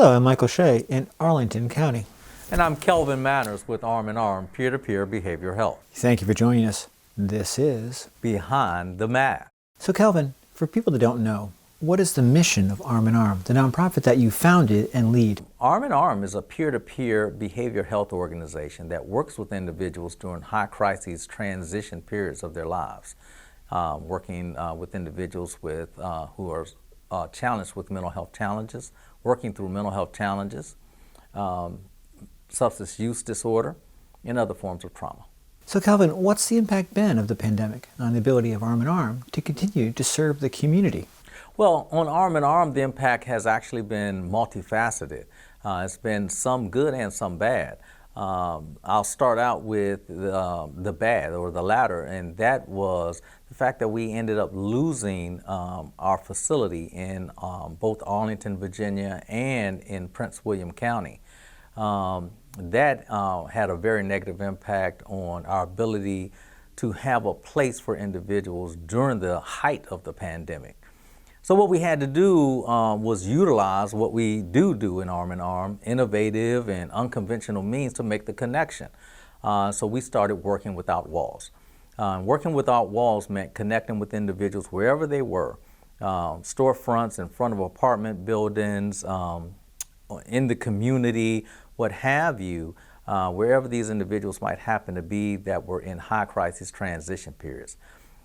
Hello, I'm Michael Shea in Arlington County. And I'm Kelvin Manurs with Arm in Arm Peer-to-Peer Behavioral Health. Thank you for joining us. This is Behind the Mask. So Kelvin, for people that don't know, what is the mission of Arm in Arm, the nonprofit that you founded and lead? Arm in Arm is a peer-to-peer behavioral health organization that works with individuals during high crises transition periods of their lives, working with individuals who are challenged with mental health challenges, working through mental health challenges, substance use disorder, and other forms of trauma. So Kelvin, what's the impact been of the pandemic on the ability of Arm in Arm to continue to serve the community? Well, on Arm in Arm, the impact has actually been multifaceted. It's been some good and some bad. I'll start out with the bad, or the latter, and that was the fact that we ended up losing our facility in both Arlington, Virginia, and in Prince William County. That had a very negative impact on our ability to have a place for individuals during the height of the pandemic. So what we had to do was utilize what we do in Arm in Arm, innovative and unconventional means to make the connection. So we started working without walls. Working without walls meant connecting with individuals wherever they were, storefronts, in front of apartment buildings, in the community, what have you, wherever these individuals might happen to be that were in high crisis transition periods.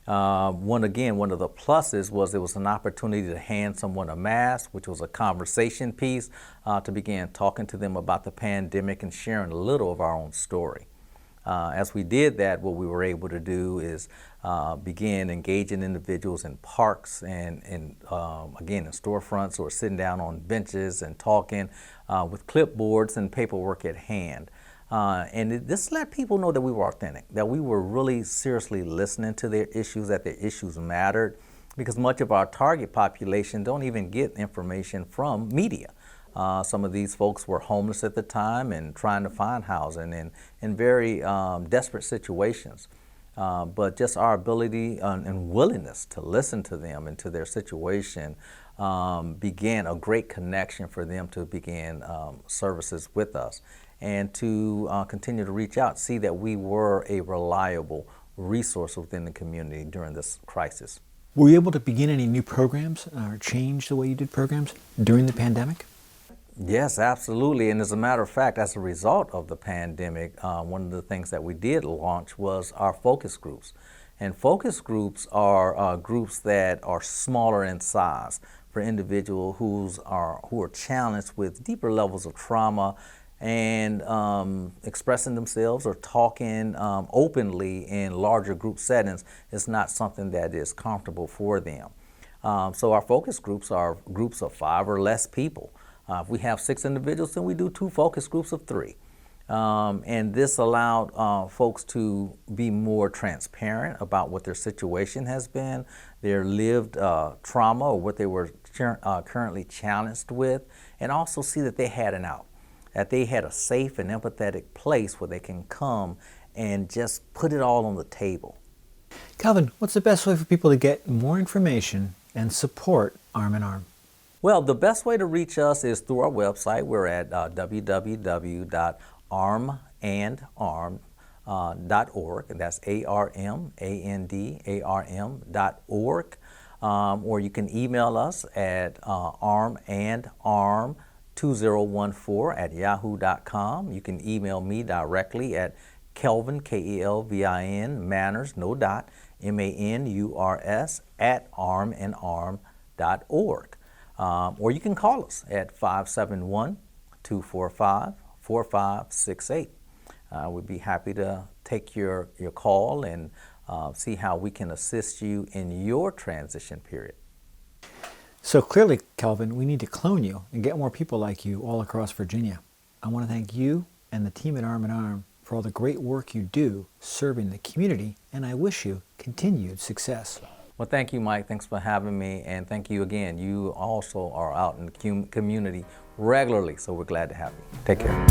One of the pluses was there was an opportunity to hand someone a mask, which was a conversation piece, to begin talking to them about the pandemic and sharing a little of our own story. As we did that, what we were able to do is begin engaging individuals in parks and again in storefronts, or sitting down on benches and talking with clipboards and paperwork at hand. This let people know that we were authentic, that we were really seriously listening to their issues, that their issues mattered, because much of our target population don't even get information from media. Some of these folks were homeless at the time and trying to find housing in very desperate situations. But just our ability and willingness to listen to them and to their situation began a great connection for them to begin services with us, and to continue to reach out, see that we were a reliable resource within the community during this crisis. Were you able to begin any new programs or change the way you did programs during the pandemic? Yes, absolutely. And as a matter of fact, as a result of the pandemic, one of the things that we did launch was our focus groups. And focus groups are groups that are smaller in size for individuals who are challenged with deeper levels of trauma and expressing themselves or talking openly in larger group settings is not something that is comfortable for them. So our focus groups are groups of 5 or less people. If we have 6 individuals, then we do 2 focus groups of 3. And this allowed folks to be more transparent about what their situation has been, their lived trauma, or what they were currently challenged with, and also see that they had an out, that they had a safe and empathetic place where they can come and just put it all on the table. Kelvin, what's the best way for people to get more information and support Arm in Arm? Well, the best way to reach us is through our website. We're at www.armandarm.org. That's ARMANDARM.org. Or you can email us at armandarm2014@yahoo.com. You can email me directly at Kelvin, Kelvin, Manurs, no dot, MANURS, at armandarm.org. Or you can call us at 571-245-4568. We'd be happy to take your call and see how we can assist you in your transition period. So clearly, Kelvin, we need to clone you and get more people like you all across Virginia. I want to thank you and the team at Arm in Arm for all the great work you do serving the community, and I wish you continued success. Well, thank you, Mike. Thanks for having me, and thank you again. You also are out in the community regularly, so we're glad to have you. Take care.